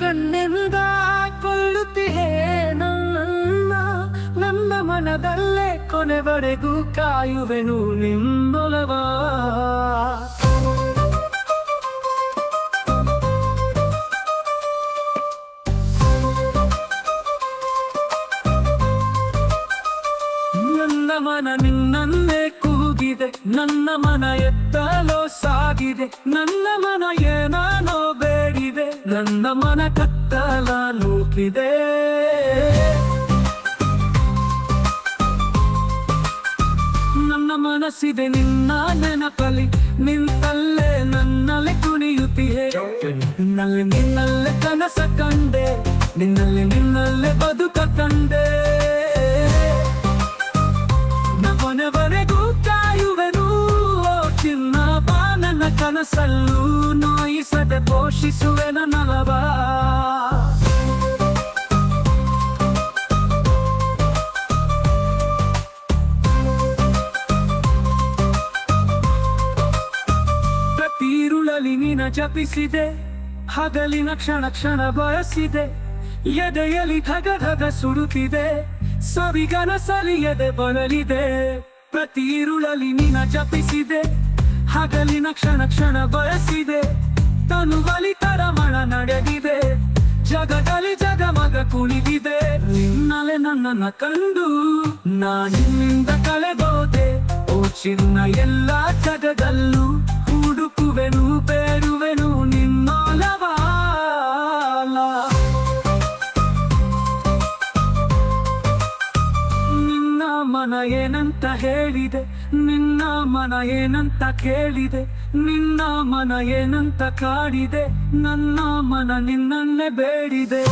ಕಣ್ಣಿಂದ ಕೊಲ್ಲುತ್ತಿಯೇ ನನ್ನ ಮನದಲ್ಲೇ ಕೊನೆವರೆಗೂ ಕಾಯುವೆನು ನಿಮ್ಮೊಲವ. ನನ್ನ ಮನ ನಿನ್ನನ್ನೇ ಕೂಗಿದೆ, ನನ್ನ ಮನ ಎತ್ತಲೋ ಸಾಗಿದೆ, ನನ್ನ ಮನ ಏನಾನೋ ಬೇಡಿದೆ, ನನ್ನ ಮನ ಕತ್ತಲ ನೂಕಿದೆ. ನನ್ನ ಮನಸ್ಸಿದೆ ನಿನ್ನ ನೆನಪಲಿ, ನಿಂತಲ್ಲೇ ನನ್ನಲ್ಲಿ ಕುಣಿಯುತ್ತಿಯೇ. ನಿನ್ನಲ್ಲೇ ಕನಸ ಕಂಡೆ, ನಿನ್ನಲ್ಲೇ ಬದುಕ ಕಂಡೆ. ಕೊನೆವರೆಗೂ ಕಾಯುವೆನು ಚಿನ್ನ ಬಾ, ನನ್ನ ಕನಸಲ್ಲೂ ನೋಯಿಸದೆ ಪೋಷಿಸುವೆ ನನ್ನಲವ. ಪ್ರತಿರುಳಲಿ ನಿನ ಜಪಿಸಿದೆ, ಹಗಲಿನ ಕ್ಷಣ ಕ್ಷಣ ಬಯಸಿದೆ, ಎದೆಯಲಿ ಧಗ ಧಗ ಸುಡುತ್ತಿದೆ, ಸವಿಗನಸಲಿ ಎದೆ ಬರಲಿದೆ. ಪ್ರತಿರುಳಲಿ ನಿನ ಜಪಿಸಿದೆ, ಹಗಲಿನ ಕ್ಷಣ ಕ್ಷಣ ಬಯಸಿದೆ, ತನುವಲಿ ತರಮಣ ನಡೆದಿದೆ, ಜಗದಲ್ಲಿ ಜಗಮಗ ಕುಣಿದಿದೆ. ನಿನ್ನಲೆ ನನ್ನನ್ನ ಕಂಡು ನಾನಿನ್ನಿಂದ ಕಳೆದೋದೆ, ಓ ಚಿನ್ನ ಎಲ್ಲ ಜಗದಲ್ಲೂ ಹುಡುಕುವೆನು ಬೇರುವೆನು ನಿನ್ನೊಲವ. ಮನ ಏನಂತ ಹೇಳಿದೆ, ನಿನ್ನ ಮನ ಏನಂತ ಕೇಳಿದೆ, ನಿನ್ನ ಮನ ಏನಂತ ಕಾಡಿದೆ, ನನ್ನ ಮನ ನಿನ್ನನ್ನೇ ಬೇಡಿದೆ.